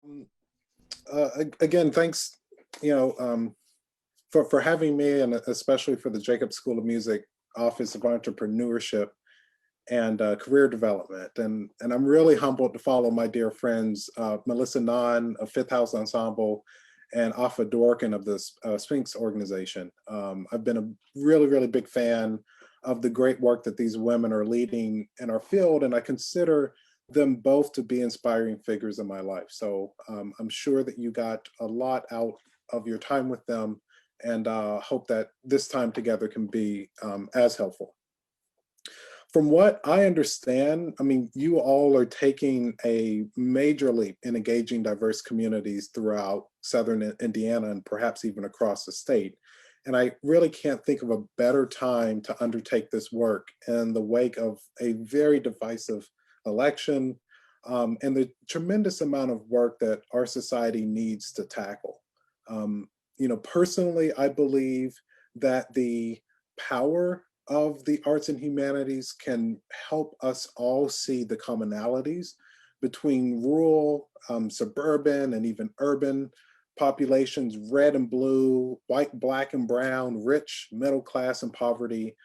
Um, Again, thanks, you know, for having me, and especially for the Jacob School of Music Office of Entrepreneurship and Career Development. And I'm really humbled to follow my dear friends, Melissa Nahn of Fifth House Ensemble and Afa Dworkin of the Sphinx organization. I've been a really big fan of the great work that these women are leading in our field, and I consider them both to be inspiring figures in my life. So I'm sure that you got a lot out of your time with them, and hope that this time together can be as helpful. From what I understand, I mean, you all are taking a major leap in engaging diverse communities throughout Southern Indiana and perhaps even across the state. And I really can't think of a better time to undertake this work in the wake of a very divisive election, and the tremendous amount of work that our society needs to tackle. Personally, I believe that the power of the arts and humanities can help us all see the commonalities between rural, suburban, and even urban populations, red and blue, white, black, and brown, rich, middle class, and poverty.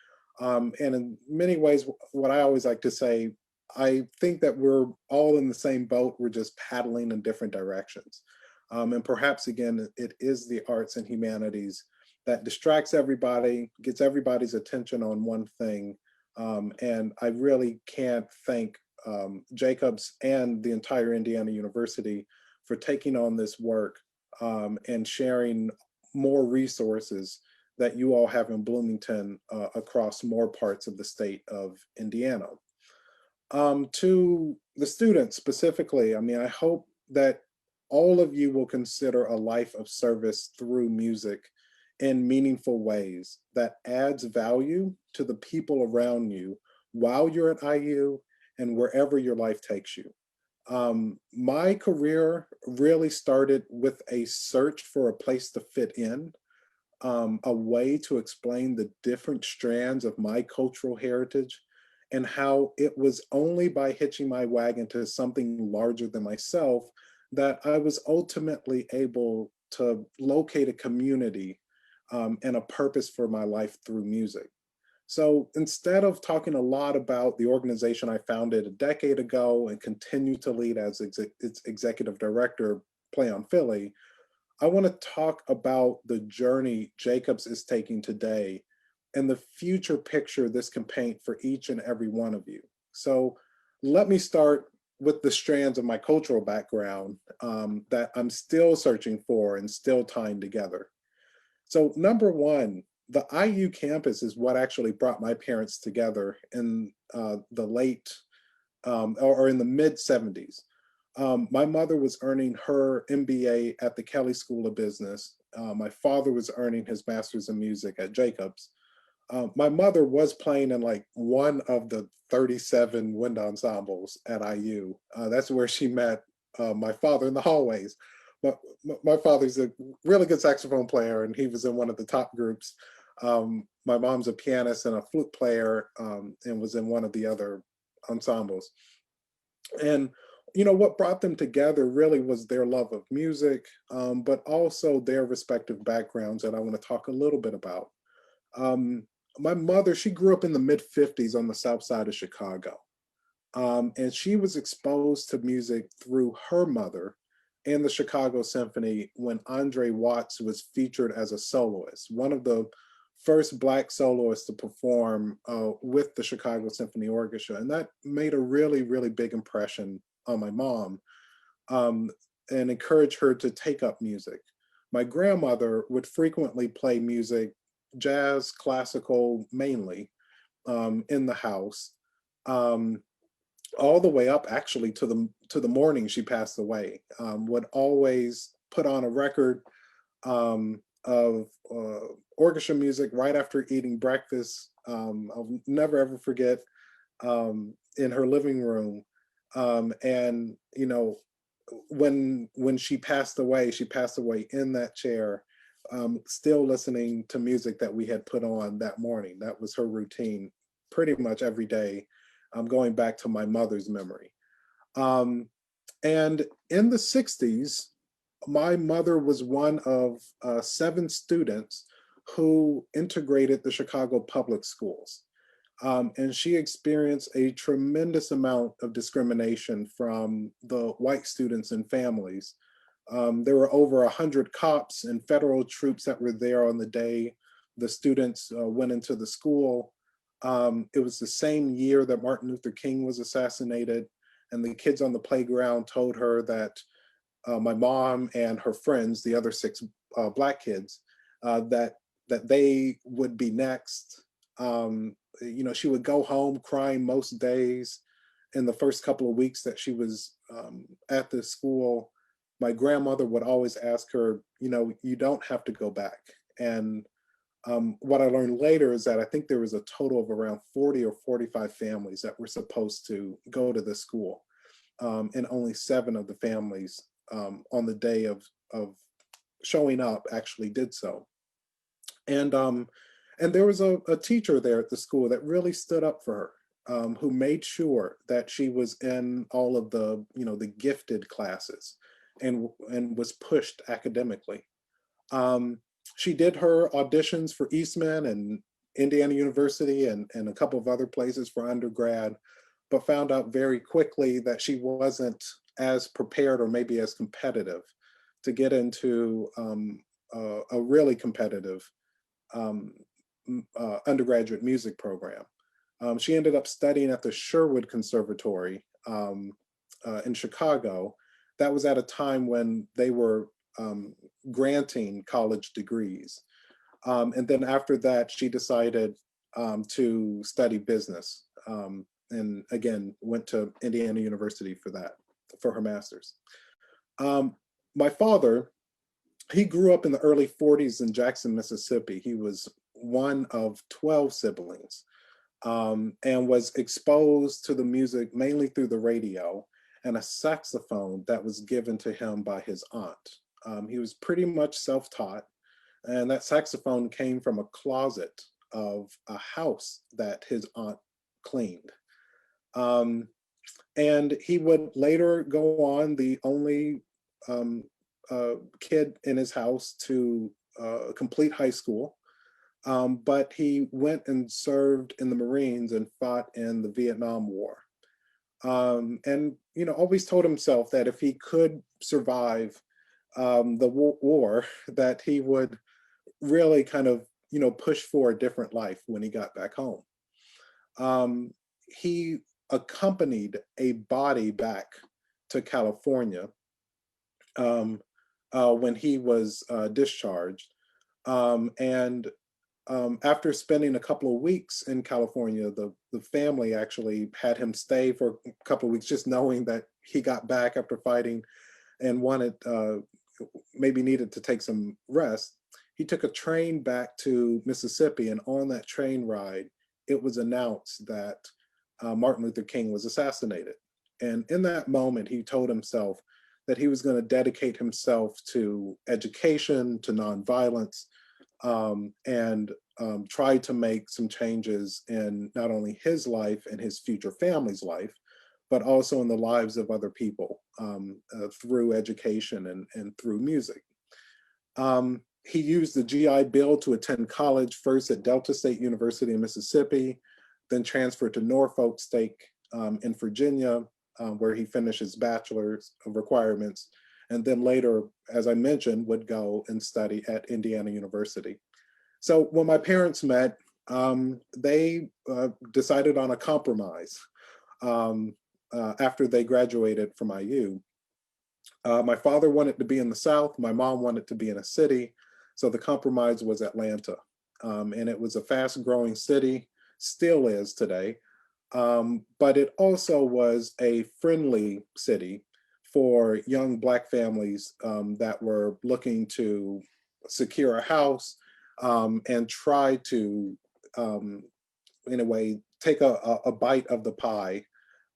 And in many ways, what I always like to say, I think that we're all in the same boat, we're just paddling in different directions. And perhaps, again, it is the arts and humanities that distracts everybody, gets everybody's attention on one thing. And I really can't thank Jacobs and the entire Indiana University for taking on this work and sharing more resources that you all have in Bloomington across more parts of the state of Indiana. To the students specifically, I mean, I hope that all of you will consider a life of service through music in meaningful ways that adds value to the people around you while you're at IU and wherever your life takes you. My career really started with a search for a place to fit in, a way to explain the different strands of my cultural heritage, and how it was only by hitching my wagon to something larger than myself that I was ultimately able to locate a community and a purpose for my life through music. So instead of talking a lot about the organization I founded a decade ago and continue to lead as its executive director, Play on Philly, I want to talk about the journey Jacobs is taking today and the future picture this can paint for each and every one of you. So let me start with the strands of my cultural background that I'm still searching for and still tying together. So number one, the IU campus is what actually brought my parents together in the late or in the mid 70s. My mother was earning her MBA at the Kelley School of Business. My father was earning his master's in music at Jacobs. My mother was playing in like one of the 37 wind ensembles at IU. That's where she met my father in the hallways. But my father's a really good saxophone player, and he was in one of the top groups. My mom's a pianist and a flute player, and was in one of the other ensembles. And what brought them together really was their love of music, but also their respective backgrounds that I want to talk a little bit about. My mother, she grew up in the mid 50s on the south side of Chicago. And she was exposed to music through her mother and the Chicago Symphony when Andre Watts was featured as a soloist, one of the first Black soloists to perform with the Chicago Symphony Orchestra. And that made a really big impression on my mom, and encouraged her to take up music. My grandmother would frequently play music, jazz, classical mainly, in the house. All the way up actually to the morning she passed away. Would always put on a record of orchestra music right after eating breakfast. I'll never ever forget, in her living room. And when she passed away in that chair, still listening to music that we had put on that morning. That was her routine pretty much every day, going back to my mother's memory. And in the 60s, my mother was one of 7 students who integrated the Chicago public schools. And she experienced a tremendous amount of discrimination from the white students and families. There were over 100 cops and federal troops that were there on the day the students went into the school. It was the same year that Martin Luther King was assassinated, and the kids on the playground told her that my mom and her friends, the other 6 Black kids, that they would be next. She would go home crying most days. In the first couple of weeks that she was at the school, my grandmother would always ask her, you don't have to go back. And what I learned later is that I think there was a total of around 40 or 45 families that were supposed to go to the school. And only 7 of the families on the day of showing up actually did so. And there was a teacher there at the school that really stood up for her, who made sure that she was in all of the gifted classes and was pushed academically. She did her auditions for Eastman and Indiana University and a couple of other places for undergrad, but found out very quickly that she wasn't as prepared or maybe as competitive to get into a really competitive undergraduate music program. She ended up studying at the Sherwood Conservatory in Chicago. That was at a time when they were granting college degrees. And then after that, she decided to study business. And again, went to Indiana University for her master's. My father, he grew up in the early 40s in Jackson, Mississippi. He was one of 12 siblings, and was exposed to the music mainly through the radio and a saxophone that was given to him by his aunt. He was pretty much self-taught, and that saxophone came from a closet of a house that his aunt cleaned. And he would later go on, the only kid in his house to complete high school. But he went and served in the Marines and fought in the Vietnam War. And always told himself that if he could survive the war, that he would really kind of push for a different life when he got back home. He accompanied a body back to California when he was discharged. And after spending a couple of weeks in California, the family actually had him stay for a couple of weeks, just knowing that he got back after fighting and maybe needed to take some rest. He took a train back to Mississippi, and on that train ride, it was announced that Martin Luther King was assassinated. And in that moment, he told himself that he was going to dedicate himself to education, to nonviolence, and try to make some changes in not only his life and his future family's life, but also in the lives of other people through education and through music. He used the GI Bill to attend college, first at Delta State University in Mississippi, then transferred to Norfolk State in Virginia, where he finished his bachelor's of requirements, and then later, as I mentioned, would go and study at Indiana University. So when my parents met, they decided on a compromise after they graduated from IU. My father wanted to be in the South, my mom wanted to be in a city, so the compromise was Atlanta. And it was a fast growing city, still is today, but it also was a friendly city for young Black families that were looking to secure a house and try to, in a way, take a bite of the pie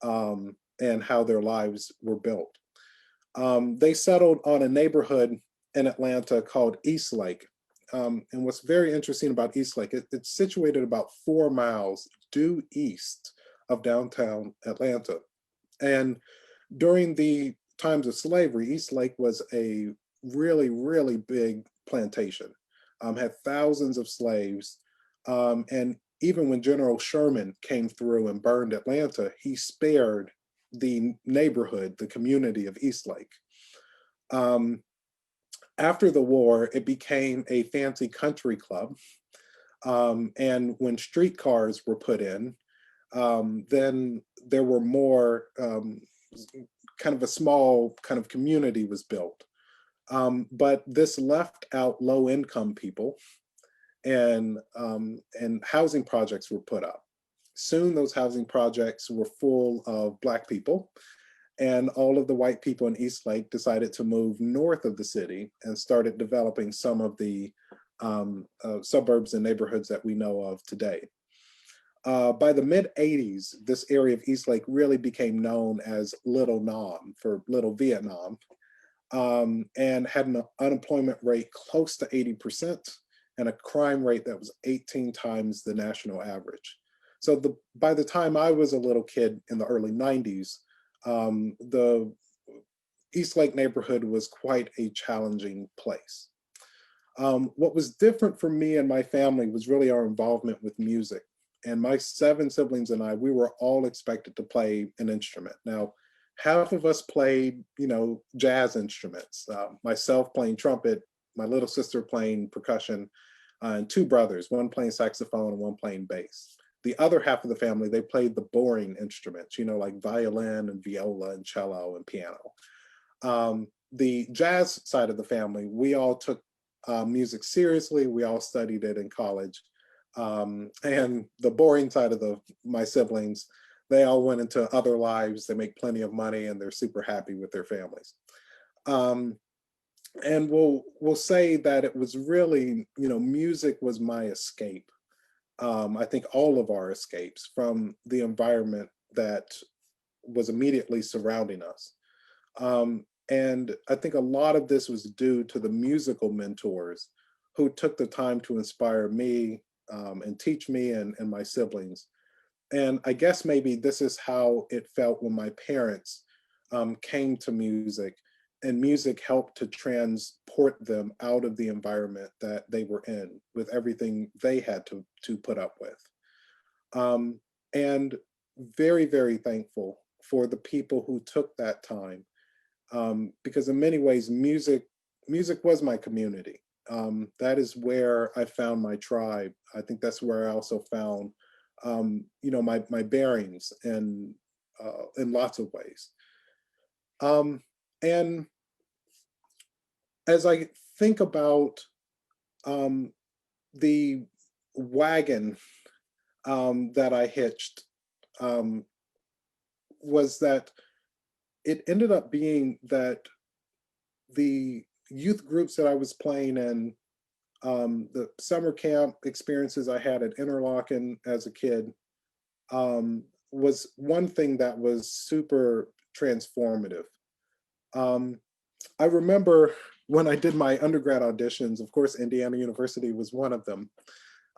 and how their lives were built. They settled on a neighborhood in Atlanta called Eastlake. And what's very interesting about Eastlake, it's situated about 4 miles due east of downtown Atlanta. And during the times of slavery, Eastlake was a really, really big plantation, had thousands of slaves. And even when General Sherman came through and burned Atlanta, he spared the neighborhood, the community of Eastlake. Um, After the war, it became a fancy country club. And when streetcars were put in, then there were more, kind of a small kind of community was built. But this left out low income people, and housing projects were put up. Soon those housing projects were full of Black people, and all of the white people in Eastlake decided to move north of the city and started developing some of the suburbs and neighborhoods that we know of today. By the mid 80s, this area of Eastlake really became known as Little Nam, for Little Vietnam, and had an unemployment rate close to 80% and a crime rate that was 18 times the national average. So by the time I was a little kid in the early 90s, the Eastlake neighborhood was quite a challenging place. What was different for me and my family was really our involvement with music. And my 7 siblings and I, we were all expected to play an instrument. Now, half of us played, jazz instruments. Myself playing trumpet, my little sister playing percussion, and 2 brothers, one playing saxophone and one playing bass. The other half of the family, they played the boring instruments, like violin and viola and cello and piano. The jazz side of the family, we all took music seriously. We all studied it in college. And the boring side of my siblings, they all went into other lives. They make plenty of money and they're super happy with their families. And we'll say that it was really, music was my escape. I think all of our escapes from the environment that was immediately surrounding us. And I think a lot of this was due to the musical mentors who took the time to inspire me, and teach me and my siblings. And I guess maybe this is how it felt when my parents came to music, and music helped to transport them out of the environment that they were in with everything they had to put up with. And very, very thankful for the people who took that time, because in many ways, music was my community. That is where I found my tribe. I think that's where I also found, my bearings in lots of ways. And as I think about the wagon that I hitched, was that it ended up being that the youth groups that I was playing in, the summer camp experiences I had at Interlochen as a kid, was one thing that was super transformative. I remember when I did my undergrad auditions, of course, Indiana University was one of them.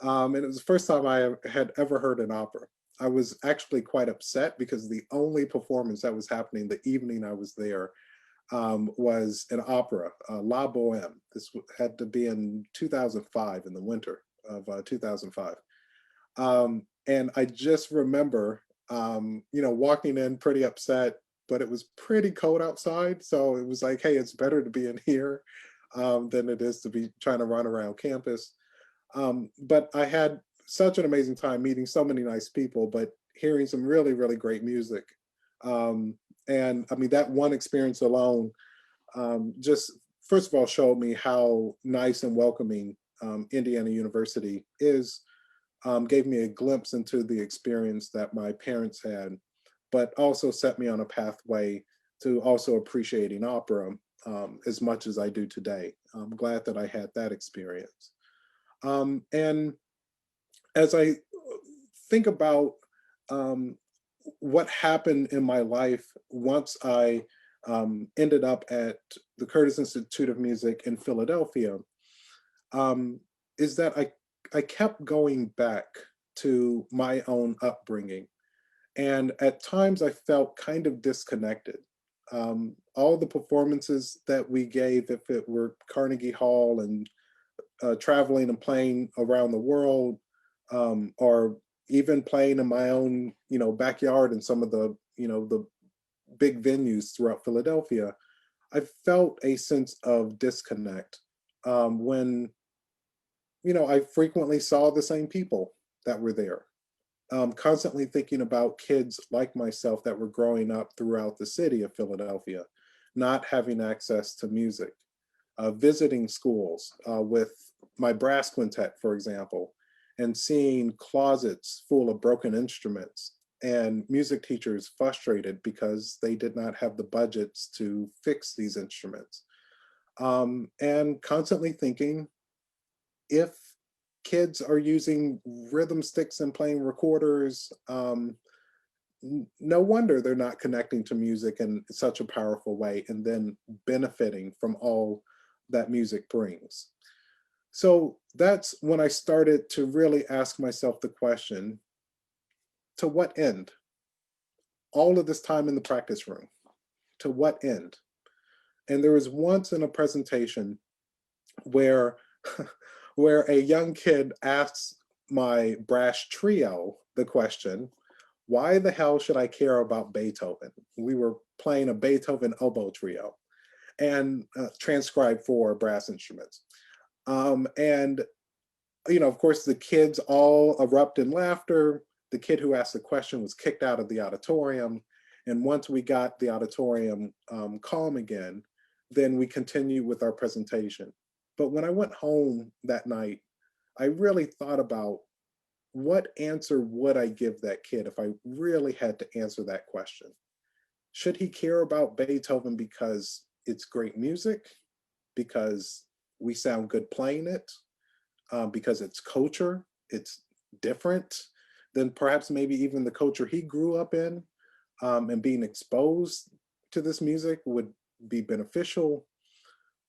And it was the first time I had ever heard an opera. I was actually quite upset because the only performance that was happening the evening I was there was an opera, La Boheme. This had to be in 2005, in the winter of 2005. And I just remember, walking in pretty upset, but it was pretty cold outside. So it was like, hey, it's better to be in here than it is to be trying to run around campus. But I had such an amazing time meeting so many nice people, but hearing some really, really great music. And I mean, that one experience alone just, first of all, showed me how nice and welcoming Indiana University is, gave me a glimpse into the experience that my parents had, but also set me on a pathway to also appreciating opera as much as I do today. I'm glad that I had that experience. And as I think about what happened in my life once I ended up at the Curtis Institute of Music in Philadelphia, is that I kept going back to my own upbringing. And at times I felt kind of disconnected. All the performances that we gave, if it were Carnegie Hall and traveling and playing around the world, or even playing in my own, backyard in some of the, the big venues throughout Philadelphia, I felt a sense of disconnect when, I frequently saw the same people that were there. Constantly thinking about kids like myself that were growing up throughout the city of Philadelphia, not having access to music, visiting schools with my brass quintet, for example, and seeing closets full of broken instruments and music teachers frustrated because they did not have the budgets to fix these instruments. And constantly thinking, if kids are using rhythm sticks and playing recorders, no wonder they're not connecting to music in such a powerful way and then benefiting from all that music brings. So that's when I started to really ask myself the question, to what end? All of this time in the practice room, to what end? And there was once in a presentation where where a young kid asks my brass trio the question, why the hell should I care about Beethoven? We were playing a Beethoven oboe trio and transcribed for brass instruments. And, of course, the kids all erupt in laughter. The kid who asked the question was kicked out of the auditorium. And once we got the auditorium calm again, then we continued with our presentation. But when I went home that night, I really thought about, what answer would I give that kid if I really had to answer that question? Should he care about Beethoven because it's great music, because we sound good playing it, because it's culture, it's different than perhaps maybe even the culture he grew up in, and being exposed to this music would be beneficial.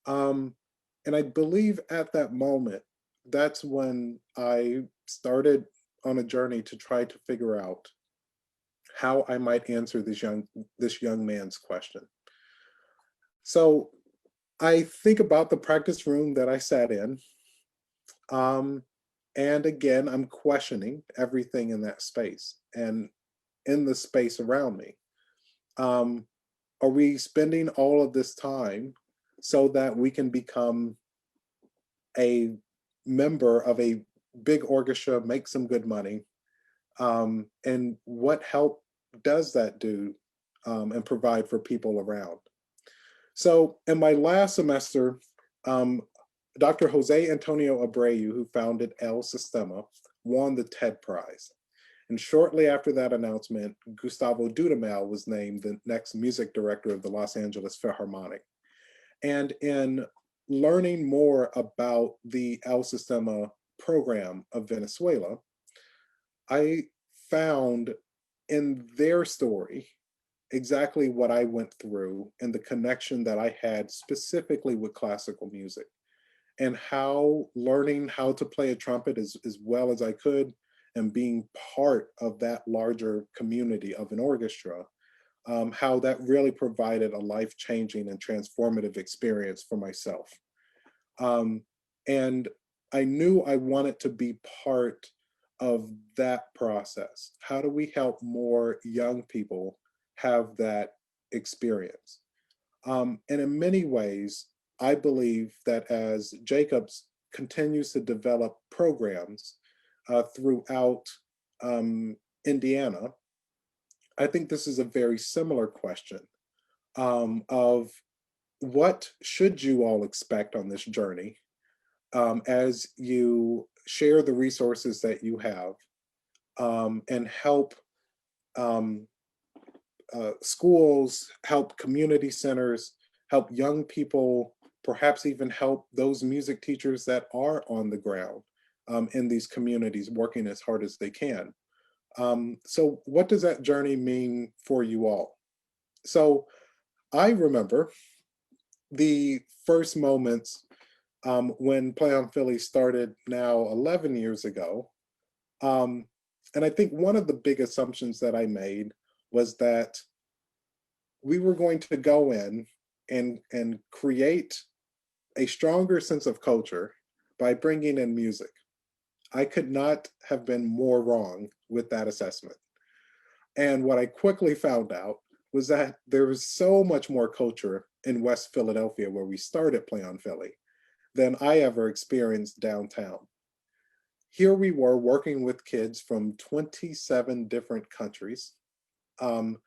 And I believe at that moment, that's when I started on a journey to try to figure out how I might answer this young man's question. So I think about the practice room that I sat in. And again, I'm questioning everything in that space and in the space around me. Are we spending all of this time so that we can become a member of a big orchestra, make some good money? And what help does that do and provide for people around? So in my last semester, Dr. Jose Antonio Abreu, who founded El Sistema, won the TED Prize. And shortly after that announcement, Gustavo Dudamel was named the next music director of the Los Angeles Philharmonic. And in learning more about the El Sistema program of Venezuela, I found in their story exactly what I went through and the connection that I had specifically with classical music, and how learning how to play a trumpet as well as I could and being part of that larger community of an orchestra, how that really provided a life-changing and transformative experience for myself. And I knew I wanted to be part of that process. How do we help more young people have that experience? And in many ways, I believe that as Jacobs continues to develop programs throughout Indiana, I think this is a very similar question of, what should you all expect on this journey as you share the resources that you have and help schools, help community centers, help young people, perhaps even help those music teachers that are on the ground in these communities working as hard as they can. So what does that journey mean for you all? So I remember the first moments when Play on Philly started now 11 years ago. And I think one of the big assumptions that I made was that we were going to go in and create a stronger sense of culture by bringing in music. I could not have been more wrong with that assessment. And what I quickly found out was that there was so much more culture in West Philadelphia, where we started Play on Philly, than I ever experienced downtown. Here we were working with kids from 27 different countries. Um,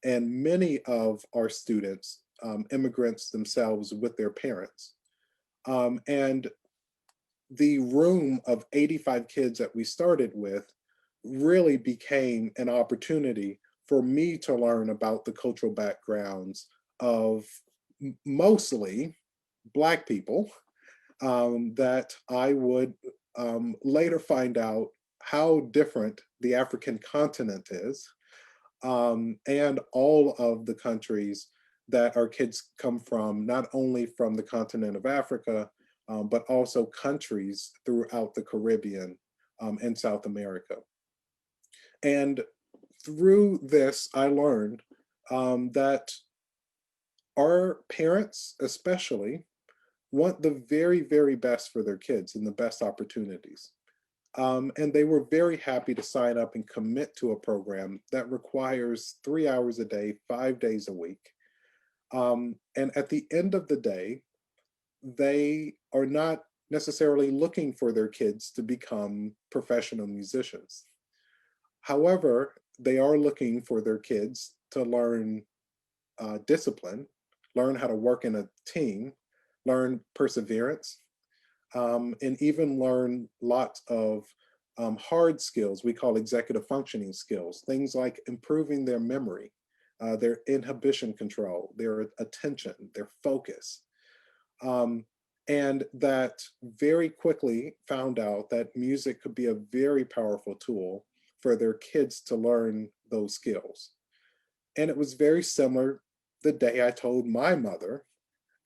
and many of our students, immigrants themselves with their parents. And the room of 85 kids that we started with really became an opportunity for me to learn about the cultural backgrounds of mostly Black people, that I would later find out how different the African continent is, and all of the countries that our kids come from, not only from the continent of Africa, but also countries throughout the Caribbean, and South America. And through this, I learned that our parents, especially, want the very, very best for their kids and the best opportunities. And they were very happy to sign up and commit to a program that requires 3 hours a day, 5 days a week. And at the end of the day, they are not necessarily looking for their kids to become professional musicians. However, they are looking for their kids to learn discipline, learn how to work in a team, learn perseverance, and even learn lots of hard skills we call executive functioning skills, things like improving their memory, their inhibition control, their attention, their focus. Um, and that very quickly found out that music could be a very powerful tool for their kids to learn those skills. And it was very similar the day I told my mother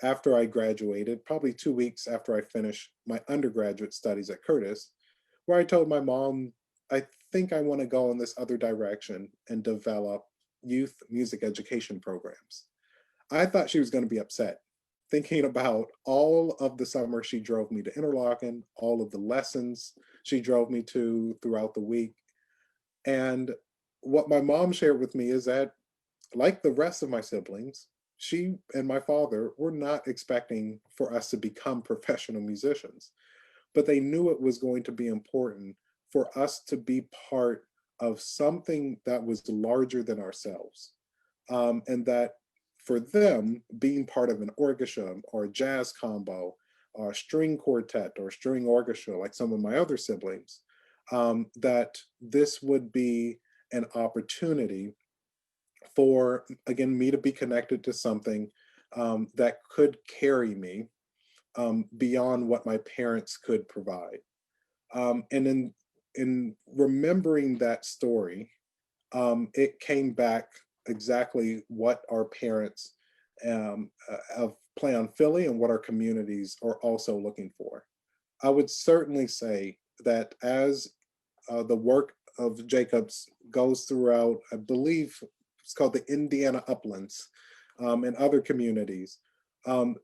after I graduated, probably 2 weeks after I finished my undergraduate studies at Curtis, where I told my mom, I think I want to go in this other direction and develop youth music education programs. I thought she was going to be upset, thinking about all of the summer she drove me to Interlaken, all of the lessons she drove me to throughout the week. And what my mom shared with me is that, like the rest of my siblings, she and my father were not expecting for us to become professional musicians, but they knew it was going to be important for us to be part of something that was larger than ourselves. And that for them, being part of an orchestra or a jazz combo or a string quartet or string orchestra, like some of my other siblings, that this would be an opportunity for, again, me to be connected to something that could carry me beyond what my parents could provide. And in remembering that story, it came back exactly what our parents of Play on Philly and what our communities are also looking for. I would certainly say that as the work of Jacobs goes throughout, I believe it's called the Indiana Uplands, and other communities,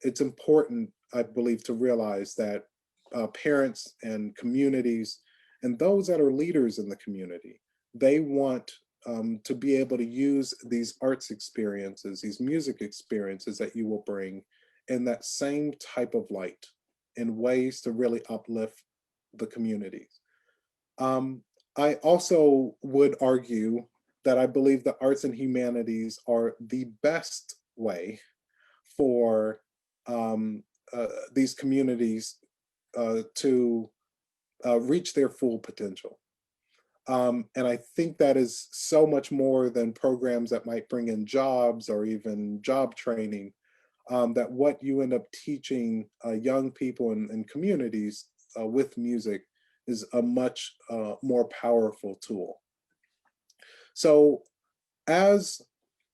it's important, I believe, to realize that parents and communities and those that are leaders in the community, they want to be able to use these arts experiences, these music experiences that you will bring in that same type of light, in ways to really uplift the communities. Um, I also would argue that I believe the arts and humanities are the best way for these communities to reach their full potential. And I think that is so much more than programs that might bring in jobs or even job training, that what you end up teaching young people and communities with music is a much more powerful tool. So as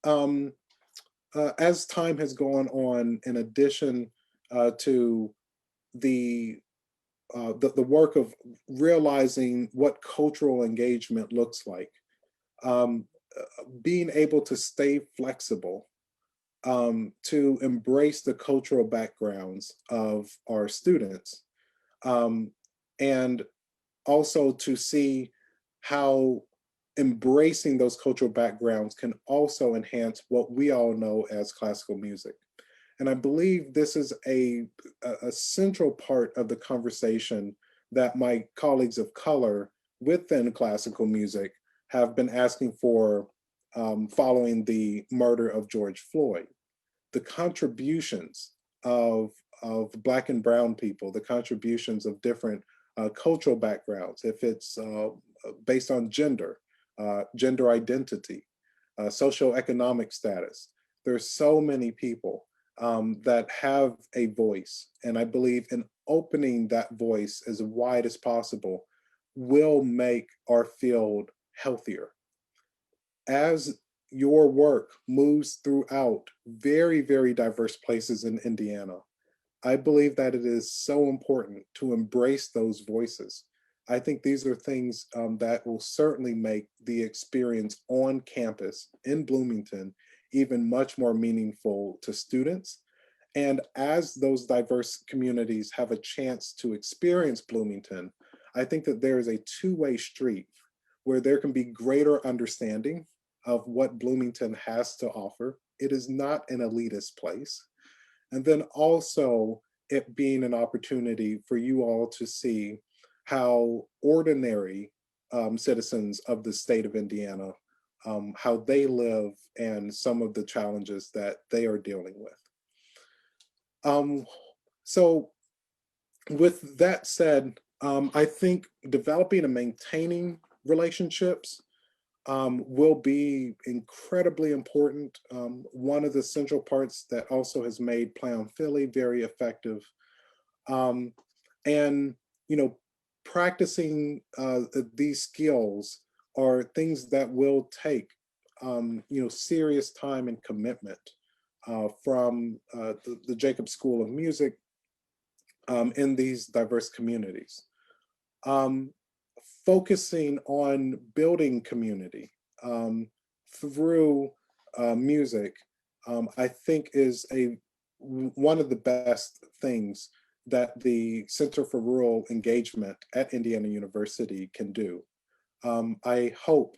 um, as time has gone on, in addition to the, the work of realizing what cultural engagement looks like, being able to stay flexible to embrace the cultural backgrounds of our students, um, and also to see how embracing those cultural backgrounds can also enhance what we all know as classical music. And I believe this is a central part of the conversation that my colleagues of color within classical music have been asking for, following the murder of George Floyd. The contributions of, of Black and Brown people, the contributions of different cultural backgrounds, if it's based on gender, gender identity, socioeconomic status. There's so many people that have a voice. And I believe in opening that voice as wide as possible will make our field healthier. As your work moves throughout very, very diverse places in Indiana, I believe that it is so important to embrace those voices. I think these are things that will certainly make the experience on campus in Bloomington even much more meaningful to students. And as those diverse communities have a chance to experience Bloomington, I think that there is a two-way street where there can be greater understanding of what Bloomington has to offer. It is not an elitist place. And then also it being an opportunity for you all to see how ordinary citizens of the state of Indiana, how they live and some of the challenges that they are dealing with. Um, so with that said, I think developing and maintaining relationships will be incredibly important. One of the central parts that also has made Play on Philly very effective. Um, and, you know, practicing these skills are things that will take, you know, serious time and commitment from the Jacobs School of Music in these diverse communities. Um, Focusing on building community through music, I think is one of the best things that the Center for Rural Engagement at Indiana University can do. I hope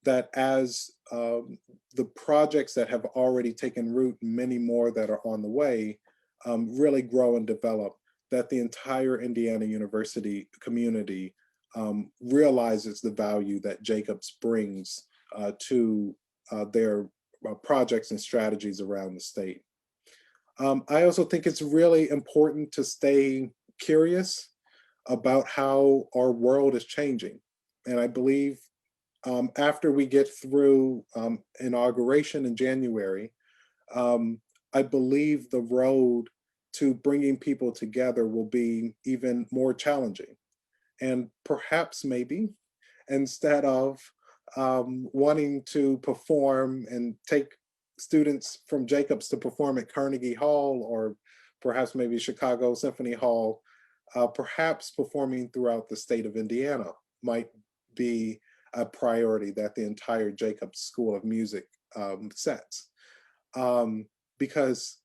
that as the projects that have already taken root, many more that are on the way, really grow and develop, that the entire Indiana University community realizes the value that Jacobs brings to their projects and strategies around the state. I also think it's really important to stay curious about how our world is changing. And I believe after we get through inauguration in January, um, I believe the road to bringing people together will be even more challenging. And perhaps maybe instead of wanting to perform and take students from Jacobs to perform at Carnegie Hall or perhaps maybe Chicago Symphony Hall, perhaps performing throughout the state of Indiana might be a priority that the entire Jacobs School of Music sets. Because,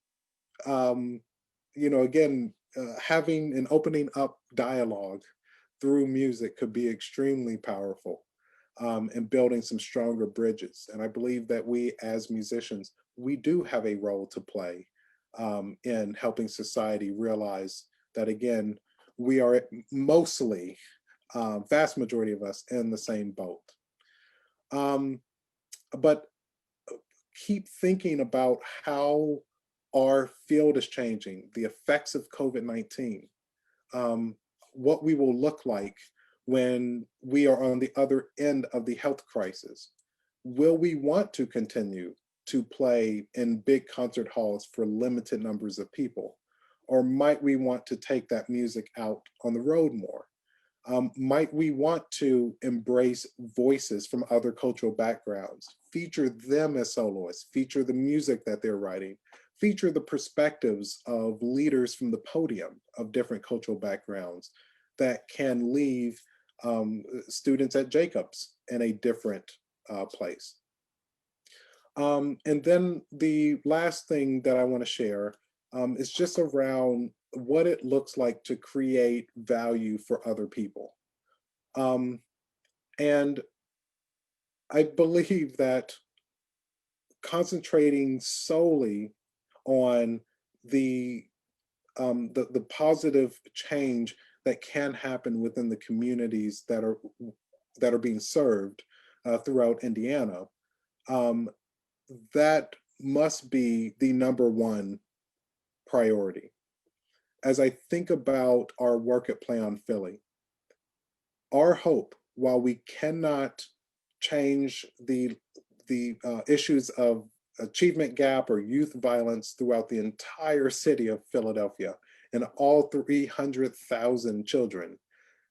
you know, again, having an opening up dialogue through music could be extremely powerful and building some stronger bridges. And I believe that we as musicians, we do have a role to play in helping society realize that, again, we are mostly, vast majority of us, in the same boat. Um, but keep thinking about how our field is changing, the effects of COVID-19, what we will look like when we are on the other end of the health crisis. Will we want to continue to play in big concert halls for limited numbers of people? Or might we want to take that music out on the road more? Might we want to embrace voices from other cultural backgrounds, feature them as soloists, feature the music that they're writing, feature the perspectives of leaders from the podium of different cultural backgrounds that can leave students at Jacobs in a different place. And then the last thing that I want to share is just around what it looks like to create value for other people. Um, and I believe that concentrating solely on the the positive change that can happen within the communities that are being served throughout Indiana, um, that must be the number one priority. As I think about our work at Play on Philly, our hope, while we cannot change the issues of achievement gap or youth violence throughout the entire city of Philadelphia and all 300,000 children,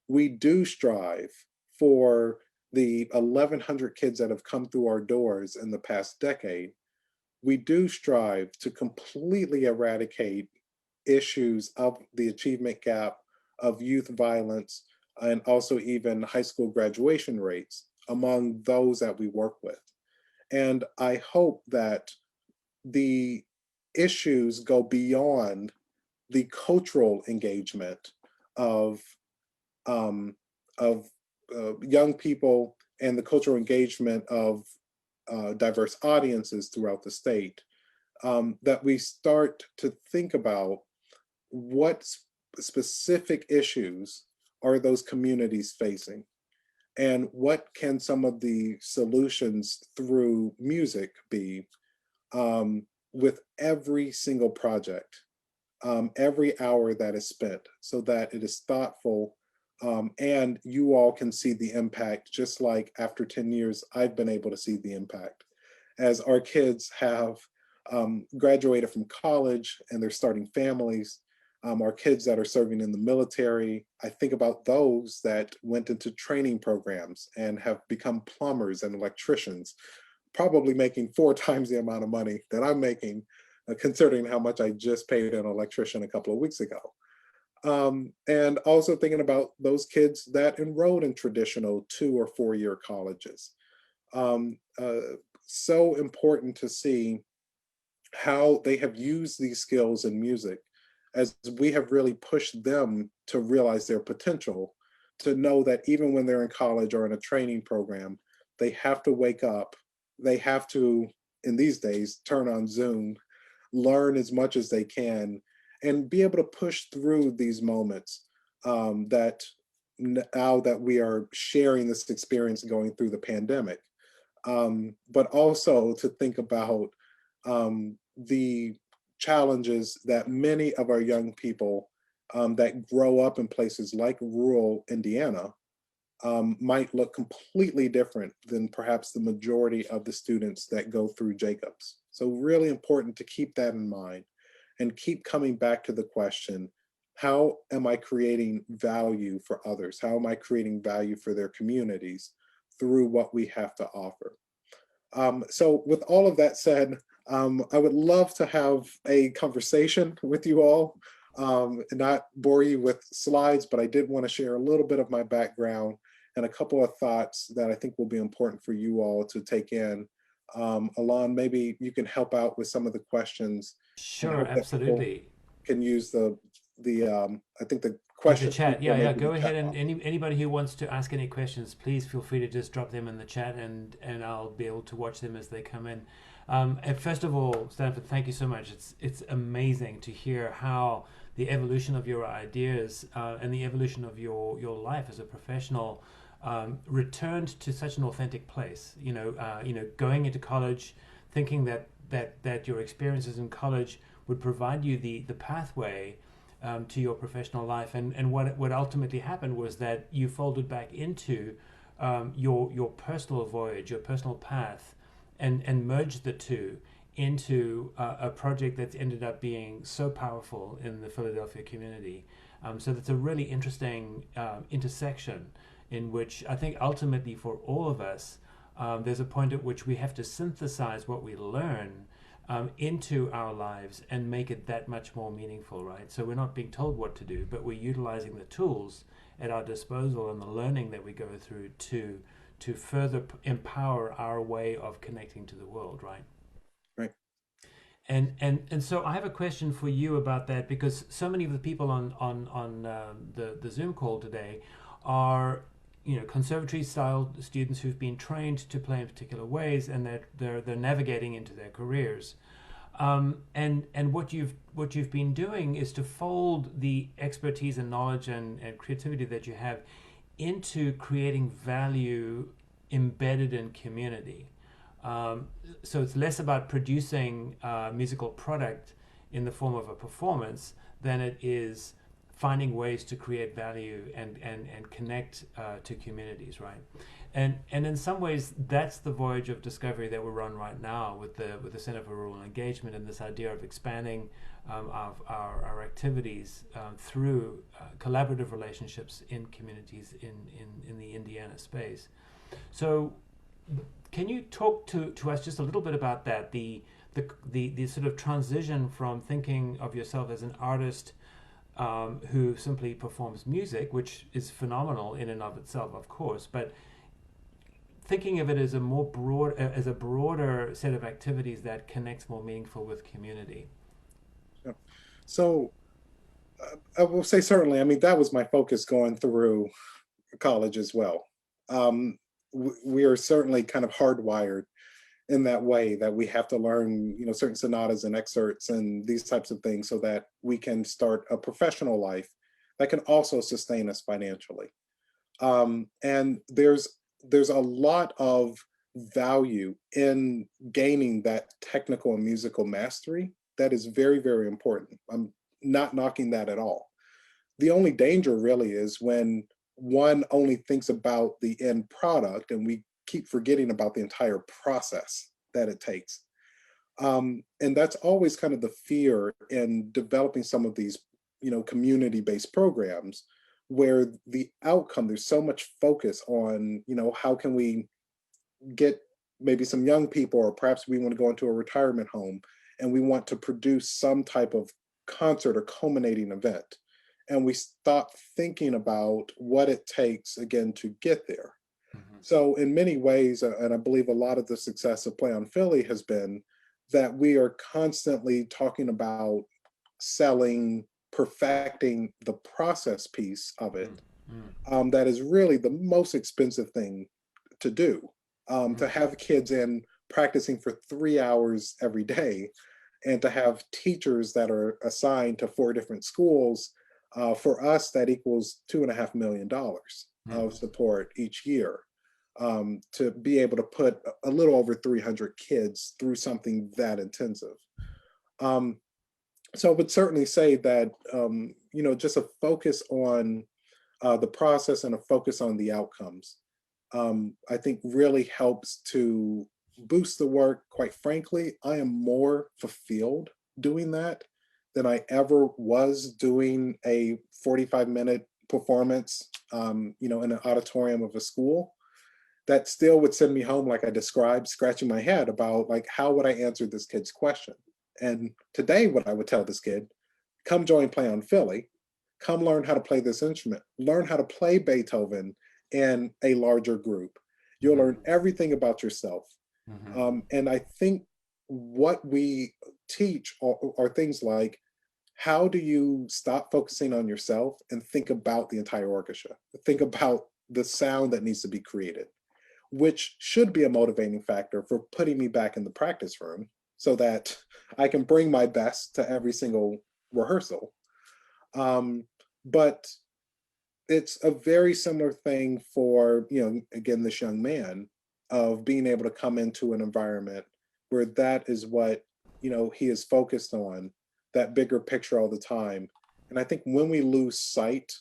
we do strive for the 1,100 kids that have come through our doors in the past decade. We do strive to completely eradicate issues of the achievement gap, of youth violence, and also even high school graduation rates among those that we work with. And I hope that the issues go beyond the cultural engagement of um, of young people and the cultural engagement of diverse audiences throughout the state, that we start to think about what specific issues are those communities facing and what can some of the solutions through music be, with every single project, every hour that is spent, so that it is thoughtful, and you all can see the impact, just like after 10 years, I've been able to see the impact. As our kids have graduated from college and they're starting families, our kids that are serving in the military, I think about those that went into training programs and have become plumbers and electricians, probably making 4 times the amount of money that I'm making, considering how much I just paid an electrician a couple of weeks ago. And also thinking about those kids that enrolled in traditional 2 or 4 year colleges. Um, uh, so important to see how they have used these skills in music as we have really pushed them to realize their potential, to know that even when they're in college or in a training program, they have to wake up, they have to, in these days, turn on Zoom, learn as much as they can, and be able to push through these moments, that now that we are sharing this experience going through the pandemic, but also to think about the challenges that many of our young people that grow up in places like rural Indiana might look completely different than perhaps the majority of the students that go through Jacobs. So, really important to keep that in mind and keep coming back to the question, how am I creating value for others? How am I creating value for their communities through what we have to offer? So with all of that said, I would love to have a conversation with you all, and not bore you with slides, but I did want to share a little bit of my background and a couple of thoughts that I think will be important for you all to take in. Alon, maybe you can help out with some of the questions, and I Sure, hope that people absolutely. can use the I think the The question chat, feature yeah, yeah. maybe in the Go chat ahead, and box. anybody who wants to ask any questions, please feel free to just drop them in the chat, and I'll be able to watch them as they come in. And first of all, Stanford, thank you so much. It's amazing to hear how the evolution of your ideas and the evolution of your life as a professional returned to such an authentic place. Going into college, thinking that your experiences in college would provide you the pathway to your professional life. And what ultimately happened was that you folded back into your personal voyage, your personal path, and merged the two into a project that's ended up being so powerful in the Philadelphia community. So that's a really interesting intersection in which I think ultimately for all of us, there's a point at which we have to synthesize what we learn into our lives and make it that much more meaningful, right? So we're not being told what to do, but we're utilizing the tools at our disposal and the learning that we go through to further empower our way of connecting to the world, right? And so I have a question for you about that, because so many of the people on the Zoom call today are, conservatory style students who've been trained to play in particular ways, and they're navigating into their careers. And what you've been doing is to fold the expertise and knowledge and creativity that you have into creating value embedded in community. So it's less about producing a musical product in the form of a performance than it is finding ways to create value and connect to communities, right? And in some ways, that's the voyage of discovery that we're on right now with the Center for Rural Engagement, and this idea of expanding our activities through collaborative relationships in communities in the Indiana space. So can you talk to us just a little bit about that, the sort of transition from thinking of yourself as an artist who simply performs music, which is phenomenal in and of itself, of course, but thinking of it as as a broader set of activities that connects more meaningful with community. Yeah. So I will say certainly, I mean, that was my focus going through college as well. We are certainly kind of hardwired in that way that we have to learn, certain sonatas and excerpts and these types of things so that we can start a professional life that can also sustain us financially. And there's a lot of value in gaining that technical and musical mastery that is very, very important. I'm not knocking that at all. The only danger really is when one only thinks about the end product and we keep forgetting about the entire process that it takes. And that's always kind of the fear in developing some of these, community-based programs where the outcome, there's so much focus on, how can we get maybe some young people, or perhaps we want to go into a retirement home and we want to produce some type of concert or culminating event. And we stop thinking about what it takes again to get there. Mm-hmm. So in many ways, and I believe a lot of the success of Play on Philly has been that we are constantly talking about selling, perfecting the process piece of it. That is really the most expensive thing to do. To have kids in practicing for 3 hours every day, and to have teachers that are assigned to 4 different schools, for us, that equals $2.5 million of support each year, to be able to put a little over 300 kids through something that intensive. Um, so I would certainly say that, just a focus on the process and a focus on the outcomes, I think really helps to boost the work. Quite frankly, I am more fulfilled doing that than I ever was doing a 45-minute performance, in an auditorium of a school. That still would send me home, like I described, scratching my head about like, how would I answer this kid's question? And today, what I would tell this kid, come join Play on Philly, come learn how to play this instrument, learn how to play Beethoven in a larger group. You'll learn everything about yourself. And I think what we teach are things like, how do you stop focusing on yourself and think about the entire orchestra? Think about the sound that needs to be created, which should be a motivating factor for putting me back in the practice room so that I can bring my best to every single rehearsal. But it's a very similar thing for, again, this young man, of being able to come into an environment where that is what, he is focused on, that bigger picture all the time. And I think when we lose sight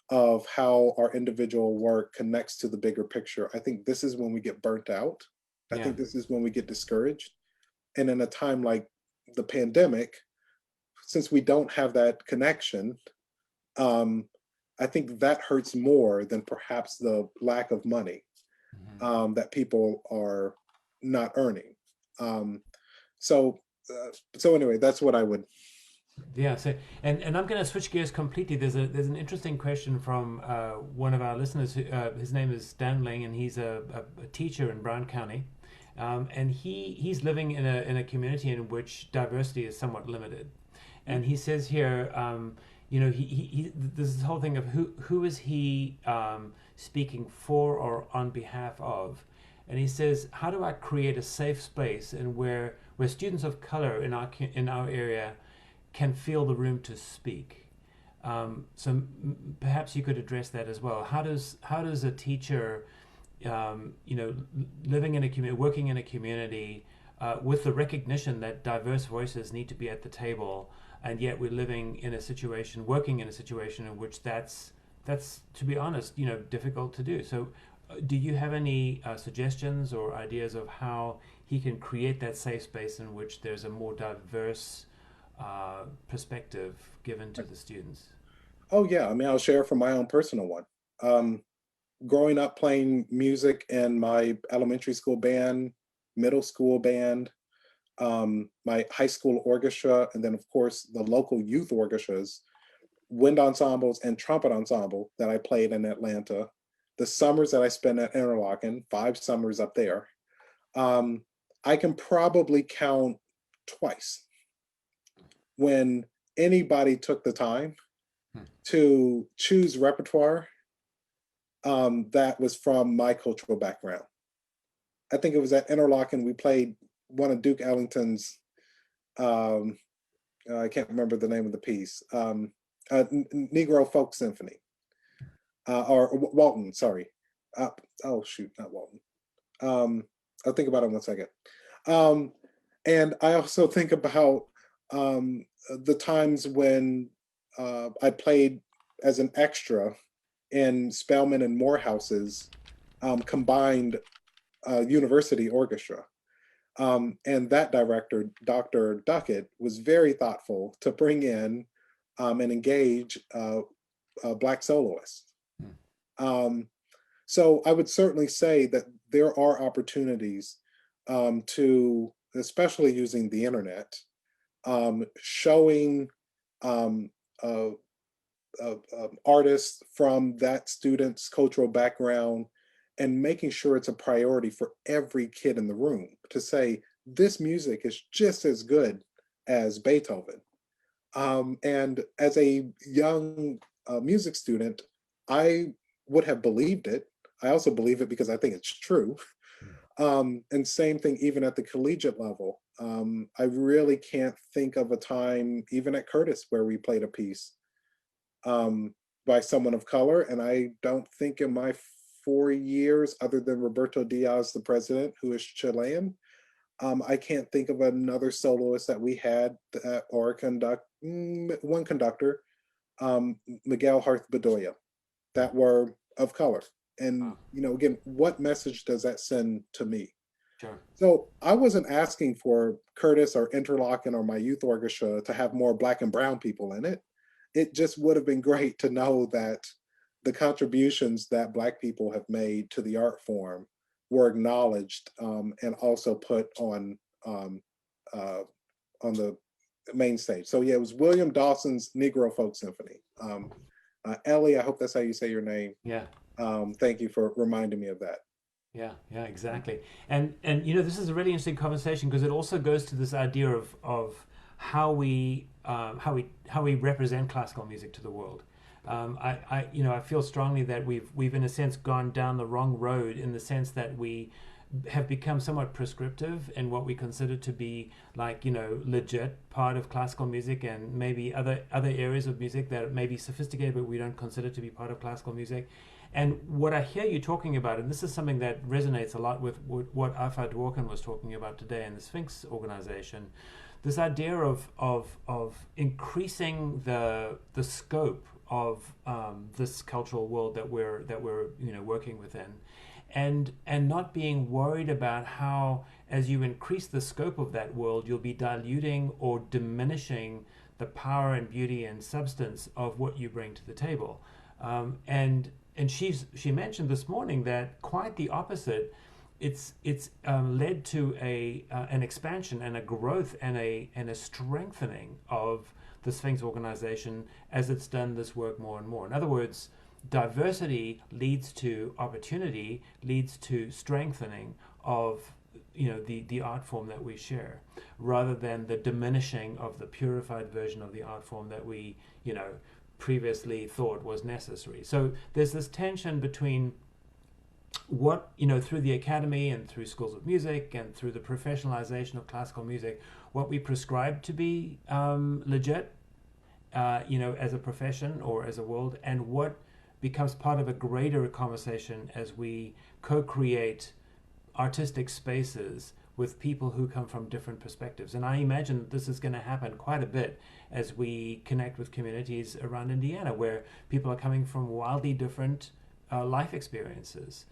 of how our individual work connects to the bigger picture, I think this is when we get burnt out. I Yeah. think this is when we get discouraged. And in a time like the pandemic, since we don't have that connection, I think that hurts more than perhaps the lack of money that people are not earning. Um, so, so anyway, that's what I would. Yeah. So, and I'm going to switch gears completely. There's an interesting question from one of our listeners. His name is Dan Ling, and he's a teacher in Brown County, and he's living in a community in which diversity is somewhat limited. And he says here, this whole thing of who is he speaking for or on behalf of, and he says, how do I create a safe space and where students of color in our area can feel the room to speak. Perhaps you could address that as well. How does a teacher, living in a community, working in a community, with the recognition that diverse voices need to be at the table, and yet we're working in a situation in which that's to be honest, difficult to do. So, do you have any suggestions or ideas of how he can create that safe space in which there's a more diverse perspective given to the students? Oh yeah, I mean, I'll share from my own personal one. Um, Growing up playing music in my elementary school band, middle school band, my high school orchestra, and then of course the local youth orchestras, wind ensembles, and trumpet ensemble that I played in Atlanta. The summers that I spent at Interlochen, 5 summers up there, um, I can probably count twice when anybody took the time Hmm. to choose repertoire that was from my cultural background. I think it was at Interlochen we played one of Duke Ellington's. Um, I can't remember the name of the piece. Negro Folk Symphony, or Walton. Sorry. Oh shoot, not Walton. Um, I'll think about it 1 second. Um, and I also think about the times when I played as an extra in Spelman and Morehouse's combined university orchestra. And that director, Dr. Duckett, was very thoughtful to bring in and engage Black soloists. Hmm. Um, so I would certainly say that there are opportunities to, especially using the internet, showing um, uh, artists from that student's cultural background and making sure it's a priority for every kid in the room to say, this music is just as good as Beethoven. And as a young music student, I would have believed it. I also believe it because I think it's true. And same thing, even at the collegiate level. I really can't think of a time, even at Curtis, where we played a piece um, by someone of color. And I don't think in my 4 years, other than Roberto Diaz, the president, who is Chilean, I can't think of another soloist that we had or one conductor, Miguel Harth Bedoya, that were of color. And Wow. again, what message does that send to me? Sure. So I wasn't asking for Curtis or Interlochen or my youth orchestra to have more black and brown people in it. It just would have been great to know that the contributions that black people have made to the art form were acknowledged and also put um, uh, on the main stage. So yeah, it was William Dawson's Negro Folk Symphony. Ellie, I hope that's how you say your name. Yeah. Thank you for reminding me of that. Yeah, yeah, exactly. And this is a really interesting conversation because it also goes to this idea of how we represent classical music to the world. I feel strongly that we've in a sense gone down the wrong road in the sense that we have become somewhat prescriptive in what we consider to be like legit part of classical music, and maybe other areas of music that may be sophisticated but we don't consider to be part of classical music. And what I hear you talking about, and this is something that resonates a lot with what Afa Dworkin was talking about today in the Sphinx organization, this idea of increasing the scope of this cultural world that we're working within, and not being worried about how, as you increase the scope of that world, you'll be diluting or diminishing the power and beauty and substance of what you bring to the table. And she mentioned this morning that quite the opposite. It's led to an expansion and a growth and a strengthening of the Sphinx organization as it's done this work more and more. In other words, diversity leads to opportunity, leads to strengthening of the art form that we share, rather than the diminishing of the purified version of the art form that we previously thought was necessary. So there's this tension between what through the academy and through schools of music and through the professionalization of classical music, what we prescribe to be legit, as a profession or as a world, and what becomes part of a greater conversation as we co-create artistic spaces with people who come from different perspectives. And I imagine that this is going to happen quite a bit as we connect with communities around Indiana, where people are coming from wildly different life experiences,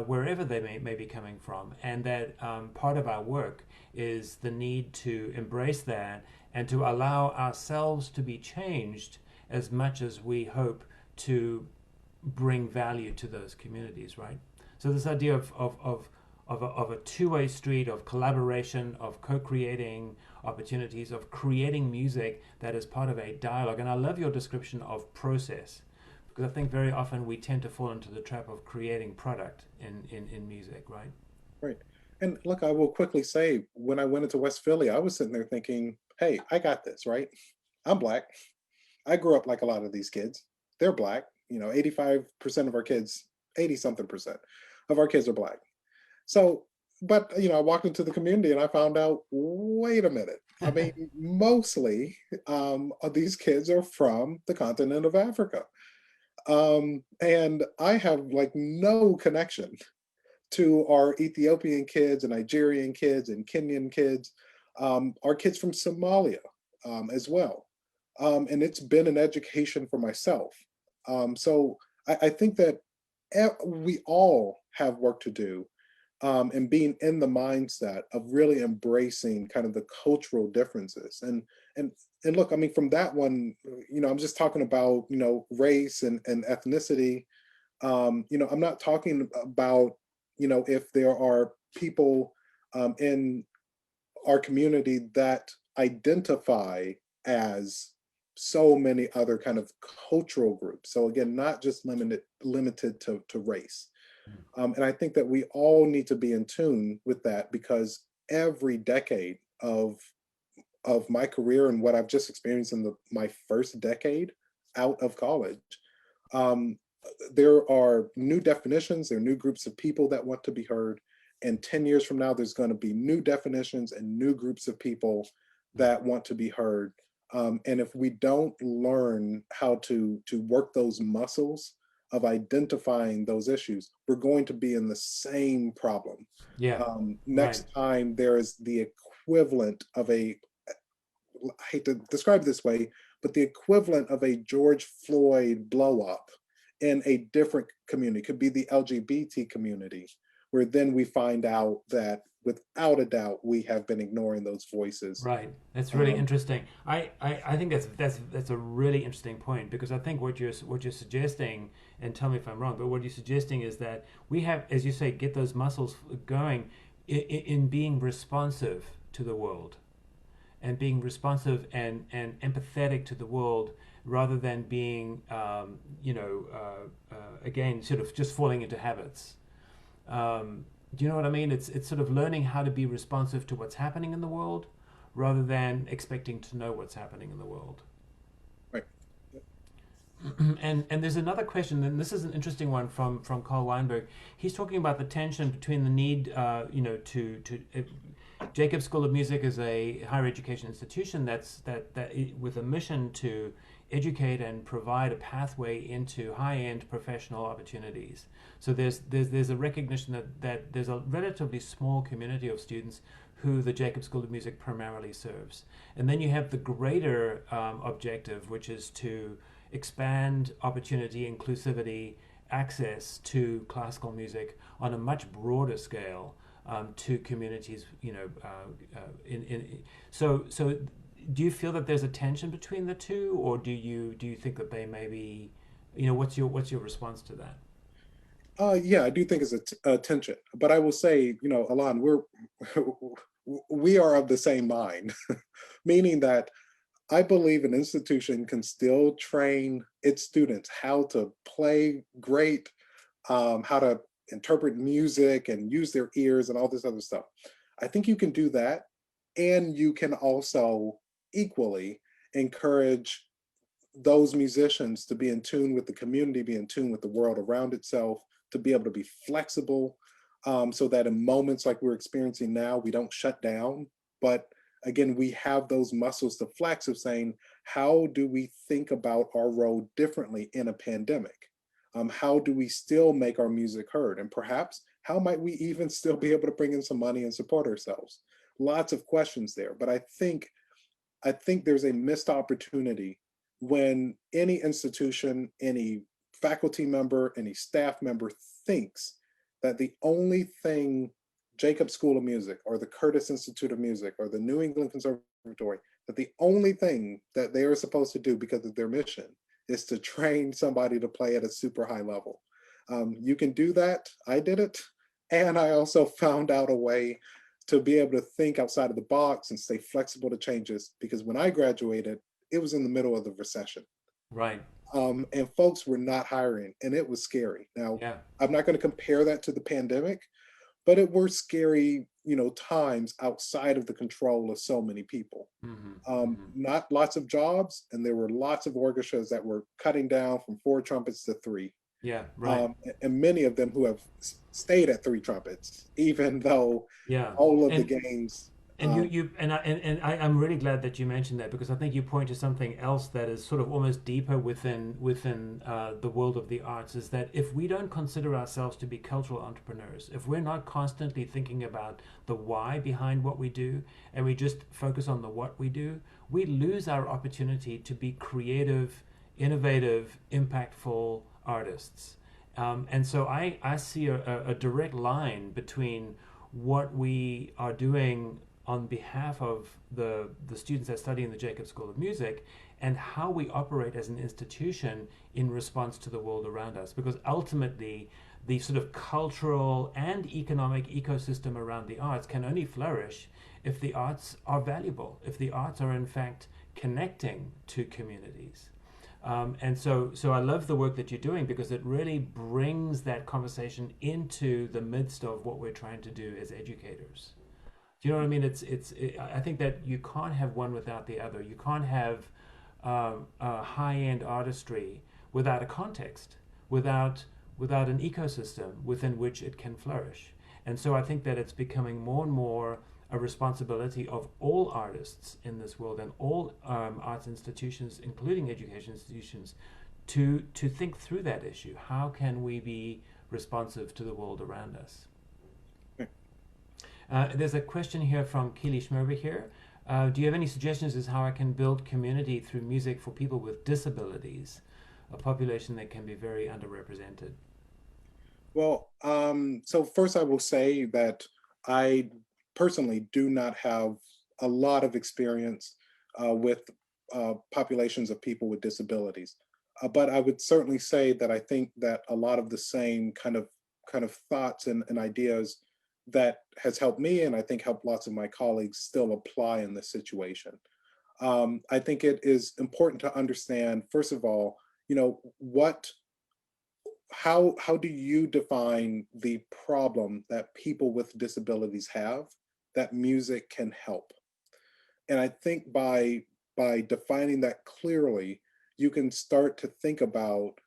wherever they may be coming from. And that part of our work is the need to embrace that and to allow ourselves to be changed as much as we hope to bring value to those communities, right? So this idea of a two-way street of collaboration, of co-creating opportunities, of creating music that is part of a dialogue. And I love your description of process, because I think very often we tend to fall into the trap of creating product in music, right? Right. And look, I will quickly say, when I went into West Philly, I was sitting there thinking, hey, I got this, right? I'm Black. I grew up like a lot of these kids. They're Black. 85% of our kids, 80 something percent of our kids are Black. So, but I walked into the community and I found out, wait a minute. I mean, mostly these kids are from the continent of Africa. And I have like no connection to our Ethiopian kids and Nigerian kids and Kenyan kids, our kids from Somalia as well. And it's been an education for myself. So I think that we all have work to do, and being in the mindset of really embracing kind of the cultural differences. And look, I mean, from that one, I'm just talking about race and ethnicity. I'm not talking about if there are people in our community that identify as so many other kind of cultural groups. So again, not just limited to race. And I think that we all need to be in tune with that, because every decade of my career and what I've just experienced in my first decade out of college, um, there are new definitions, there are new groups of people that want to be heard. And 10 years from now, there's going to be new definitions and new groups of people that want to be heard. And if we don't learn how to work those muscles of identifying those issues, we're going to be in the same problem. Yeah, right. Next time there is the equivalent of I hate to describe it this way, but the equivalent of a George Floyd blow up in a different community, could be the LGBT community, where then we find out that without a doubt we have been ignoring those voices. Right. That's really Um, interesting. I think that's a really interesting point, because I think what you're suggesting, and tell me if I'm wrong, but what you're suggesting is that we have, as you say, get those muscles going in being responsive to the world, and being responsive and empathetic to the world, rather than being again, sort of just falling into habits. Do you know what I mean? It's sort of learning how to be responsive to what's happening in the world, rather than expecting to know what's happening in the world. right. And there's another question, and this is an interesting one from Carl Weinberg. He's talking about the tension between the need, to Jacob School of Music is a higher education institution with a mission to educate and provide a pathway into high-end professional opportunities. So there's a recognition that there's a relatively small community of students who the Jacob School of Music primarily serves. And then you have the greater objective, which is to expand opportunity, inclusivity, access to classical music on a much broader scale, to communities. So do you feel that there's a tension between the two, or do you think that they may be, what's your response to that? Yeah, I do think it's a tension, but I will say, Alon, we are of the same mind, meaning that I believe an institution can still train its students how to play great, how to interpret music and use their ears and all this other stuff. I think you can do that. And you can also equally encourage those musicians to be in tune with the community, be in tune with the world around itself, to be able to be flexible, so that in moments like we're experiencing now, we don't shut down. But again, we have those muscles to flex of saying, how do we think about our role differently in a pandemic? How do we still make our music heard? And perhaps how might we even still be able to bring in some money and support ourselves? Lots of questions there. But I think there's a missed opportunity when any institution, any faculty member, any staff member thinks that the only thing Jacob School of Music or the Curtis Institute of Music or the New England Conservatory, that the only thing that they are supposed to do because of their mission is to train somebody to play at a super high level. You can do that. I did it. And I also found out a way to be able to think outside of the box and stay flexible to changes, because when I graduated, it was in the middle of the recession. Right. And folks were not hiring, and it was scary. Now, Yeah. I'm not going to compare that to the pandemic, but it were scary, times outside of the control of so many people. Hmm. Hmm. Not lots of jobs, and there were lots of orchestras that were cutting down from four trumpets to three. Yeah. Right. And many of them who have stayed at three trumpets, even though Yeah. all of the And gains. and I'm really glad that you mentioned that, because I think you point to something else that is sort of almost deeper within the world of the arts, is that if we don't consider ourselves to be cultural entrepreneurs, if we're not constantly thinking about the why behind what we do, and we just focus on the what we do, we lose our opportunity to be creative, innovative, impactful artists. And so I see a direct line between what we are doing on behalf of the students that study in the Jacob School of Music, and how we operate as an institution in response to the world around us. Because ultimately, the sort of cultural and economic ecosystem around the arts can only flourish if the arts are valuable, if the arts are in fact connecting to communities. And so I love the work that you're doing, because it really brings that conversation into the midst of what we're trying to do as educators. Do you know what I mean? I think that you can't have one without the other. You can't have a high-end artistry without a context, without an ecosystem within which it can flourish. And so I think that it's becoming more and more a responsibility of all artists in this world, and all arts institutions, including education institutions, to think through that issue. How can we be responsive to the world around us? There's a question here from Keely Schmerber here. Do you have any suggestions as how I can build community through music for people with disabilities, a population that can be very underrepresented? Well, so first I will say that I personally do not have a lot of experience with populations of people with disabilities, but I would certainly say that I think that a lot of the same kind of thoughts and ideas that has helped me, and I think helped lots of my colleagues, still apply in this situation. I think it is important to understand, first of all, what how do you define the problem that people with disabilities have that music can help? And I think by defining that clearly, you can start to think about,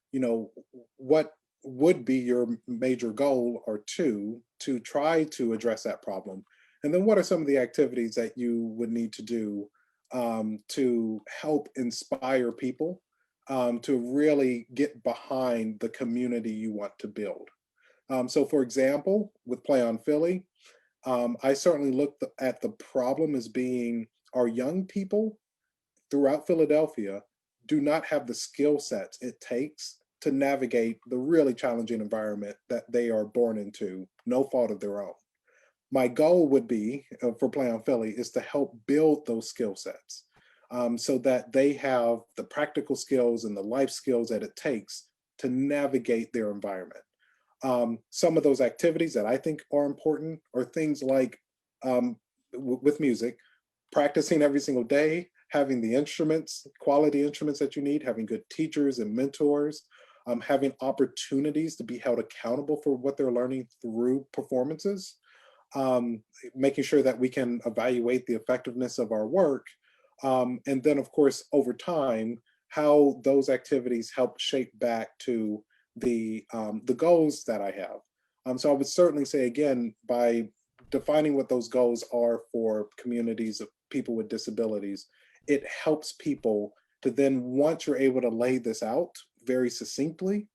what would be your major goal or two to try to address that problem. And then what are some of the activities that you would need to do to help inspire people to really get behind the community you want to build? So for example, with Play on Philly, I certainly looked at the problem as being our young people throughout Philadelphia do not have the skill sets it takes to navigate the really challenging environment that they are born into, no fault of their own. My goal would be for Play on Philly is to help build those skill sets, so that they have the practical skills and the life skills that it takes to navigate their environment. Some of those activities that I think are important are things like, with music, practicing every single day, having the instruments, quality instruments that you need, having good teachers and mentors, having opportunities to be held accountable for what they're learning through performances, um, making sure that we can evaluate the effectiveness of our work. And then, of course, over time, how those activities help shape back to the goals that I have. So I would certainly say, again, by defining what those goals are for communities of people with disabilities, it helps people to then, once you're able to lay this out very succinctly,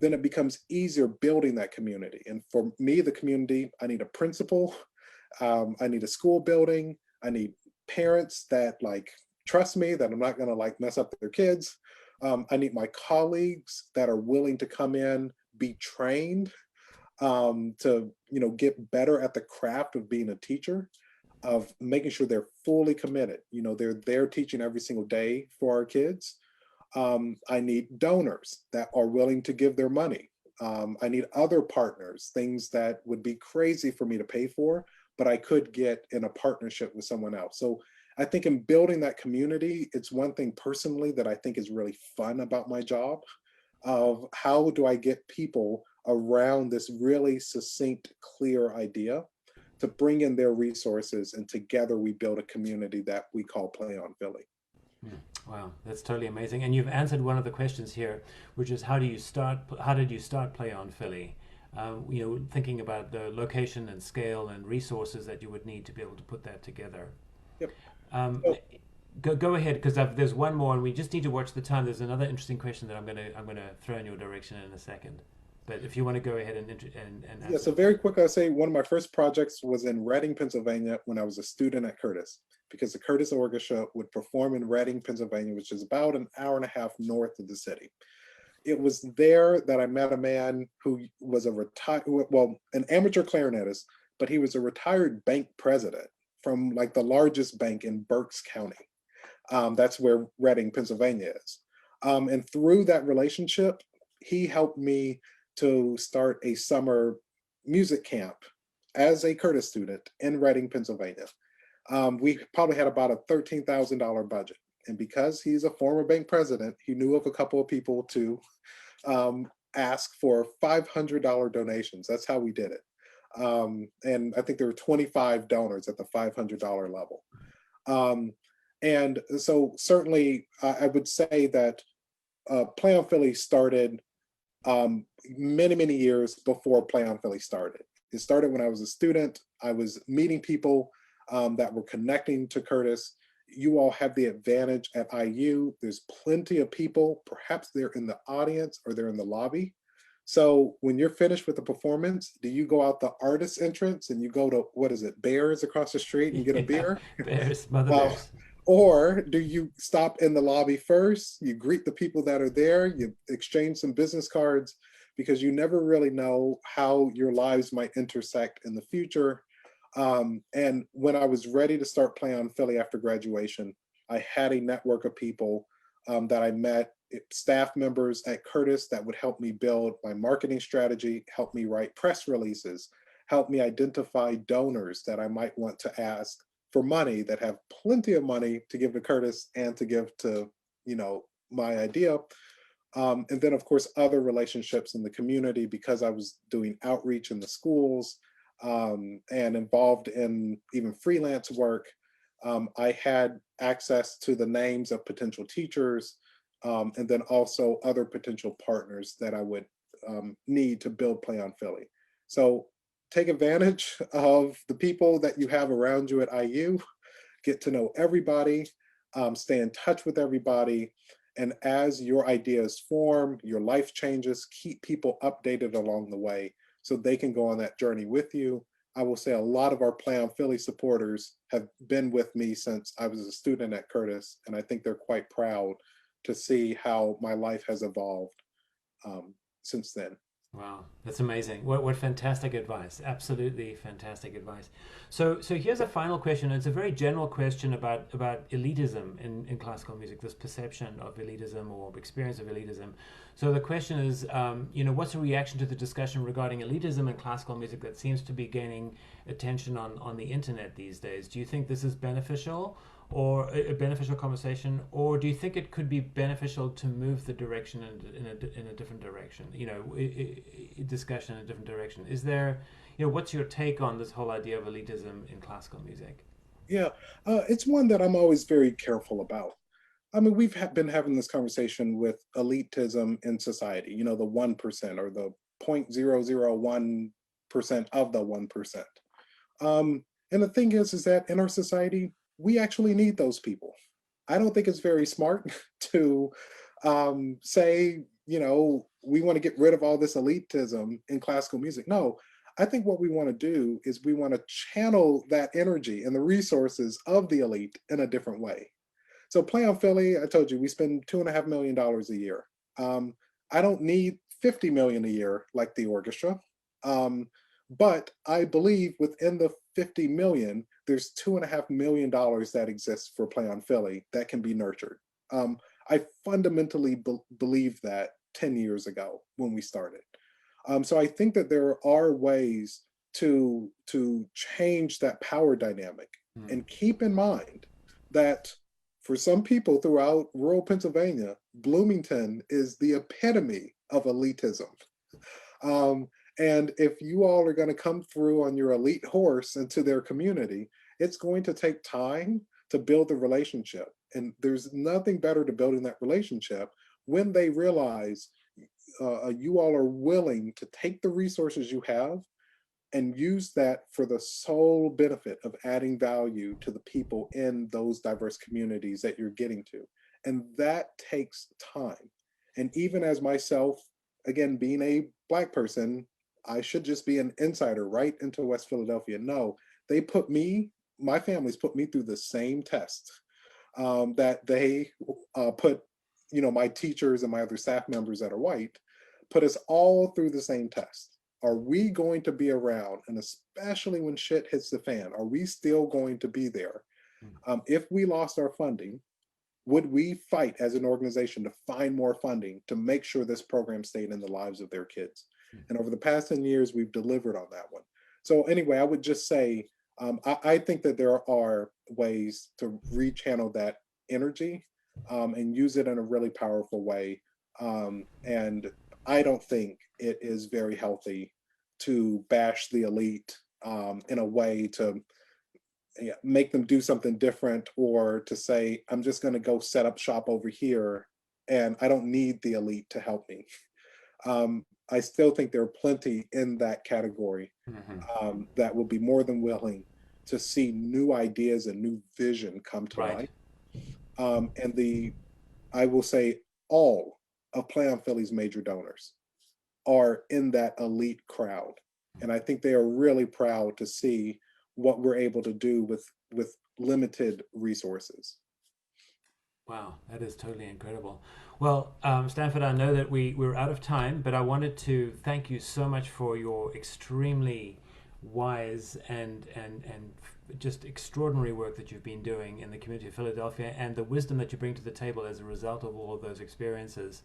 then it becomes easier building that community. And for me, the community, I need a principal, I need a school building, I need parents that like trust me that I'm not going to like mess up their kids. I need my colleagues that are willing to come in, be trained, to get better at the craft of being a teacher, of making sure they're fully committed. They're there teaching every single day for our kids. I need donors that are willing to give their money. I need other partners, things that would be crazy for me to pay for, but I could get in a partnership with someone else. So I think in building that community, it's one thing personally that I think is really fun about my job, of how do I get people around this really succinct, clear idea to bring in their resources, and together we build a community that we call Play on Philly. Mm. Wow, that's totally amazing. And you've answered one of the questions here, which is how did you start Play on Philly? Thinking about the location and scale and resources that you would need to be able to put that together. Yep. Um, So, go ahead, because there's one more, and we just need to watch the time. There's another interesting question that I'm gonna throw in your direction in a second. But if you want to go ahead and yeah, answer so the very question. quick, I'll say one of my first projects was in Reading, Pennsylvania, when I was a student at Curtis, because the Curtis Orchestra would perform in Reading, Pennsylvania, which is about an hour and a half north of the city. It was there that I met a man who was an amateur clarinetist, but he was a retired bank president from like the largest bank in Berks County. That's where Reading, Pennsylvania is. And through that relationship, he helped me to start a summer music camp as a Curtis student in Reading, Pennsylvania. We probably had about a $13,000 budget. And because he's a former bank president, he knew of a couple of people to ask for $500 donations. That's how we did it. And I think there were 25 donors at the $500 level. Um, and so certainly I would say that Play on Philly started many, many years before Play on Philly started. It started when I was a student. I was meeting people that were connecting to Curtis. You all have the advantage at IU. There's plenty of people, perhaps they're in the audience or they're in the lobby. So when you're finished with the performance, do you go out the artist entrance and you go to, what is it, Bears across the street and get a Yeah, beer? bears, mother Uh, bears. or do you stop in the lobby first? You greet the people that are there, you exchange some business cards, because you never really know how your lives might intersect in the future. And when I was ready to start Play on Philly after graduation, I had a network of people that I met, staff members at Curtis that would help me build my marketing strategy, help me write press releases, help me identify donors that I might want to ask for money, that have plenty of money to give to Curtis and to give to, my idea. And then, of course, other relationships in the community, because I was doing outreach in the schools and involved in even freelance work. I had access to the names of potential teachers, and then also other potential partners that I would need to build Play on Philly. So take advantage of the people that you have around you at IU, get to know everybody, stay in touch with everybody. And as your ideas form, your life changes, keep people updated along the way so they can go on that journey with you. I will say a lot of our Play on Philly supporters have been with me since I was a student at Curtis, and I think they're quite proud to see how my life has evolved since then. Wow, that's amazing. What fantastic advice. Absolutely fantastic advice. So here's a final question. It's a very general question about elitism in classical music, this perception of elitism or experience of elitism. So the question is, what's a reaction to the discussion regarding elitism in classical music that seems to be gaining attention on the internet these days? Do you think this is beneficial, or a beneficial conversation, or do you think it could be beneficial to move the direction in a different direction? Discussion in a different direction. what's your take on this whole idea of elitism in classical music? Yeah, it's one that I'm always very careful about. I mean, we've been having this conversation with elitism in society, the 1% or the 0.001% of the 1%. And the thing is that in our society, we actually need those people. I don't think it's very smart to say, we want to get rid of all this elitism in classical music. No, I think what we want to do is we want to channel that energy and the resources of the elite in a different way. So Play on Philly, I told you, we spend $2.5 million a year. I don't need 50 million a year like the orchestra. Um, but I believe within the 50 million, there's $2.5 million that exists for Play on Philly that can be nurtured. I fundamentally believed that 10 years ago when we started. So I think that there are ways to change that power dynamic, Mm. and keep in mind that for some people throughout rural Pennsylvania, Bloomington is the epitome of elitism. Um, and if you all are going to come through on your elite horse into their community, it's going to take time to build the relationship. And there's nothing better to building that relationship when they realize you all are willing to take the resources you have and use that for the sole benefit of adding value to the people in those diverse communities that you're getting to. And that takes time. And even as myself, again, being a Black person, I should just be an insider right into West Philadelphia. No, they put me, my family's put me through the same test that they put, my teachers and my other staff members that are white, put us all through the same test. Are we going to be around? And especially when shit hits the fan, are we still going to be there? Mm. If we lost our funding, would we fight as an organization to find more funding to make sure this program stayed in the lives of their kids? Mm. And over the past 10 years, we've delivered on that one. So anyway, I would just say, I think that there are ways to rechannel that energy and use it in a really powerful way. And I don't think it is very healthy to bash the elite in a way to make them do something different, or to say, I'm just going to go set up shop over here and I don't need the elite to help me. I still think there are plenty in that category Hmm. that will be more than willing to see new ideas and new vision come to Right. life. And I will say, all of Play on Philly's major donors are in that elite crowd. And I think they are really proud to see what we're able to do with limited resources. Wow, that is totally incredible. Well, Stanford, I know that we're out of time, but I wanted to thank you so much for your extremely wise and just extraordinary work that you've been doing in the community of Philadelphia, and the wisdom that you bring to the table as a result of all of those experiences.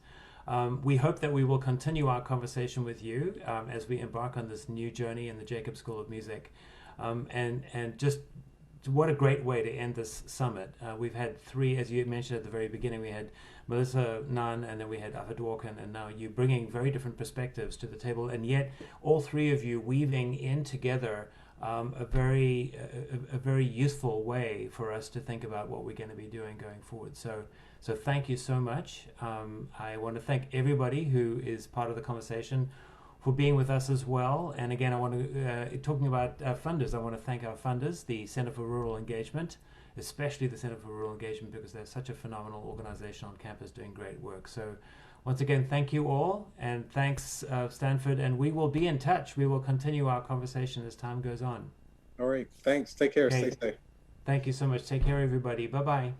We hope that we will continue our conversation with you as we embark on this new journey in the Jacob School of Music, and just what a great way to end this summit. We've had three, as you mentioned at the very beginning, we had Melissa Nunn, and then we had Ava Dworkin, and now you bringing very different perspectives to the table, and yet all three of you weaving in together a very useful way for us to think about what we're going to be doing going forward. So thank you so much. I want to thank everybody who is part of the conversation for being with us as well. And again, I want to, talking about funders, I want to thank our funders, the Center for Rural Engagement, especially the Center for Rural Engagement, because they're such a phenomenal organization on campus doing great work. So once again, thank you all, and thanks, Stanford, and we will be in touch. We will continue our conversation as time goes on. All right. Thanks. Take care. Stay Okay, safe. thank you so much. Take care, everybody. Bye-bye.